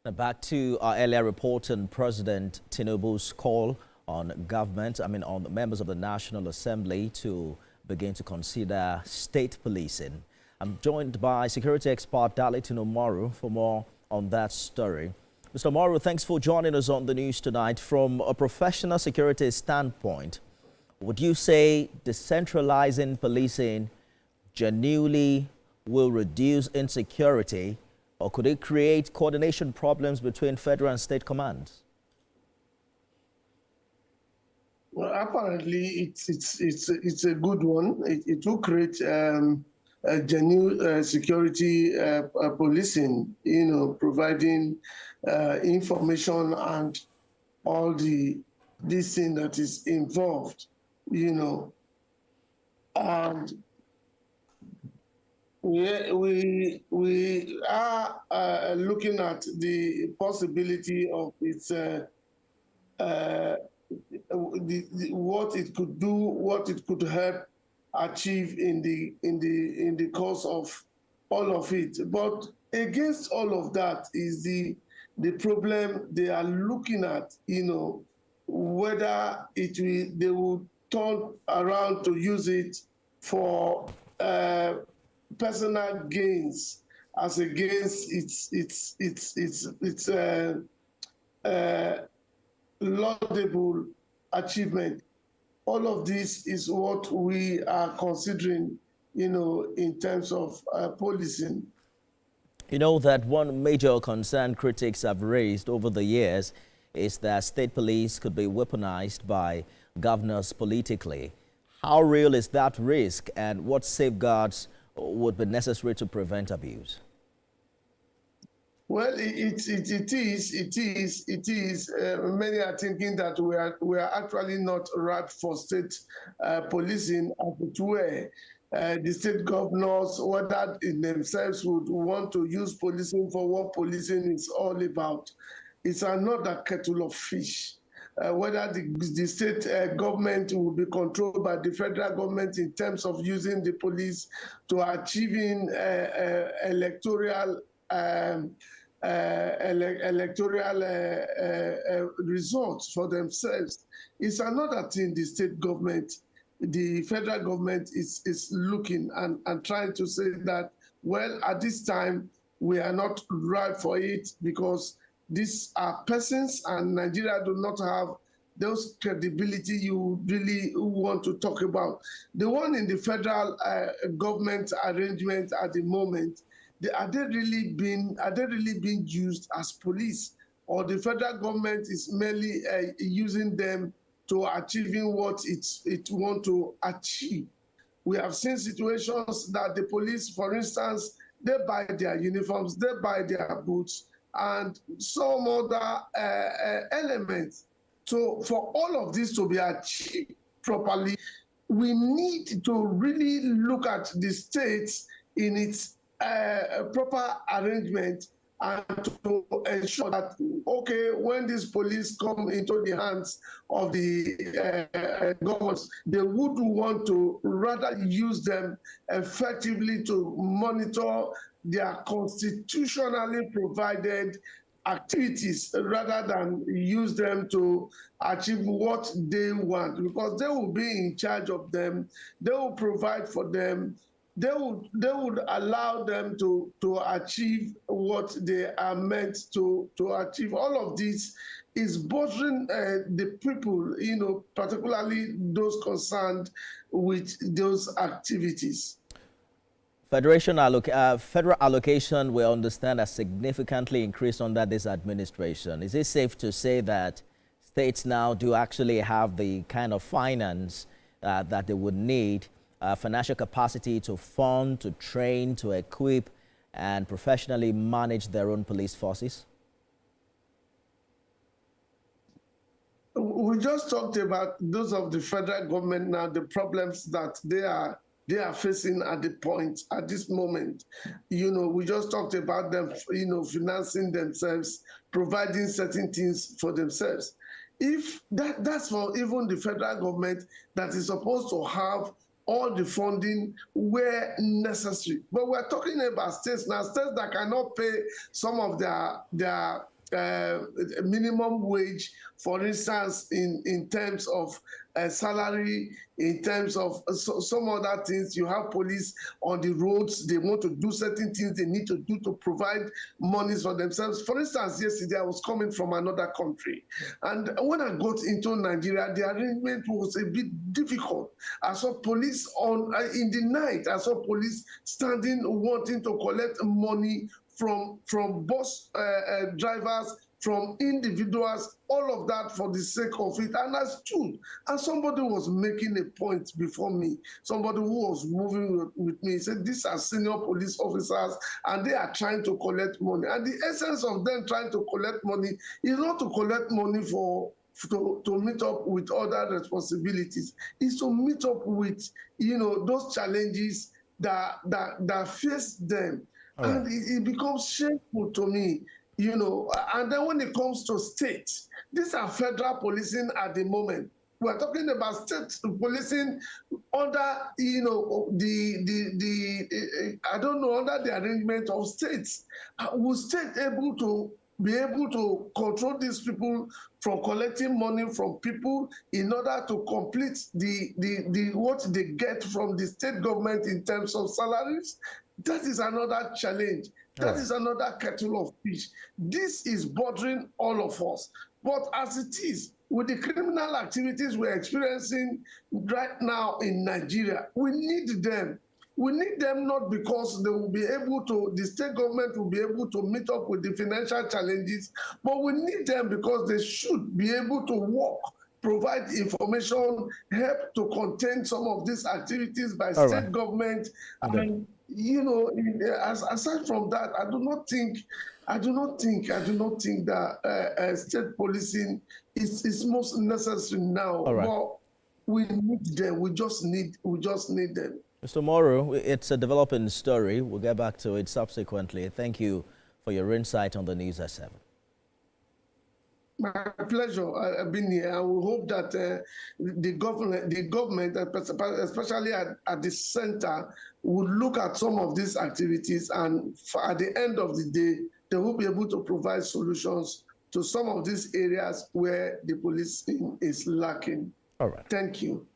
Now back to our earlier report on President Tinubu's call on on the members of the National Assembly to begin to consider state policing. I'm joined by security expert Darlington Umaru for more on that story. Mr. Umaru, thanks for joining us on the news tonight. From a professional security standpoint, would you say decentralizing policing genuinely will reduce insecurity, or could it create coordination problems between federal and state commands? Well, apparently, it's a good one. It will create a genuine security policing, providing information and all this thing that is involved, and we are looking at the possibility of its what it could do, what it could help achieve in the course of all of it. But against all of that is the problem they are looking at, whether they will turn around to use it for personal gains as against its laudable achievement. All of this is what we are considering, in terms of policing. You know that one major concern critics have raised over the years is that state police could be weaponized by governors politically. How real is that risk, and what safeguards would be necessary to prevent abuse? Well, it is. Many are thinking that we are actually not ripe for state policing as it were. The state governors, whether in themselves would want to use policing for what policing is all about. It's another kettle of fish. Whether the state government will be controlled by the federal government in terms of using the police to achieving electoral results for themselves. It's another thing the federal government is looking and trying to say that, well, at this time, we are not right for it because these are persons and Nigeria do not have those credibility you really want to talk about. The one in the federal government arrangement at the moment, are they really being used as police, or the federal government is merely using them to achieving what it want to achieve? We have seen situations that the police, for instance, they buy their uniforms, they buy their boots, and some other elements. So for all of this to be achieved properly, we need to really look at the states in its proper arrangement and to ensure that, okay, when these police come into the hands of the governments, they would want to rather use them effectively to monitor their constitutionally provided activities rather than use them to achieve what they want, because they will be in charge of them, they will provide for them, they would allow them to achieve what they are meant to achieve. All of this is bothering the people, particularly those concerned with those activities. Federal allocation, we understand, has significantly increased under this administration. Is it safe to say that states now do actually have the kind of finance that they would need, financial capacity to fund, to train, to equip, and professionally manage their own police forces? We just talked about those of the federal government now, the problems that they are facing at this moment. We just talked about them, financing themselves, providing certain things for themselves. If that's for even the federal government that is supposed to have all the funding where necessary. But we're talking about states now, states that cannot pay some of their minimum wage, for instance, in terms of salary, in terms of some other things. You have police on the roads, they want to do certain things they need to do to provide monies for themselves. For instance, yesterday I was coming from another country, and when I got into Nigeria, the arrangement was a bit difficult. I saw police in the night, I saw police standing wanting to collect money from bus drivers, from individuals, all of that for the sake of it. And I stood, and somebody was making a point before me. Somebody who was moving with me said, these are senior police officers, and they are trying to collect money. And the essence of them trying to collect money is not to collect money to meet up with other responsibilities. Is to meet up with, those challenges that face them. All right. And it becomes shameful to me, and then when it comes to states, these are federal policing at the moment. We're talking about state policing under, I don't know, under the arrangement of states. Will state be able to control these people from collecting money from people in order to complete the what they get from the state government in terms of salaries? That is another challenge. That is another kettle of fish. This is bothering all of us. But as it is, with the criminal activities we're experiencing right now in Nigeria, we need them. We need them not because they will be able to, the state government will be able to meet up with the financial challenges, but we need them because they should be able to work, provide information, help to contain some of these activities by state government. And, aside from that, I do not think that state policing is most necessary now. All right. But we need them. We just need them. Mr. Moro, it's a developing story. We'll get back to it subsequently. Thank you for your insight on the news at 7. My pleasure. I've been here. I will hope that the government, especially at the center, would look at some of these activities, and at the end of the day, they will be able to provide solutions to some of these areas where the policing is lacking. All right. Thank you.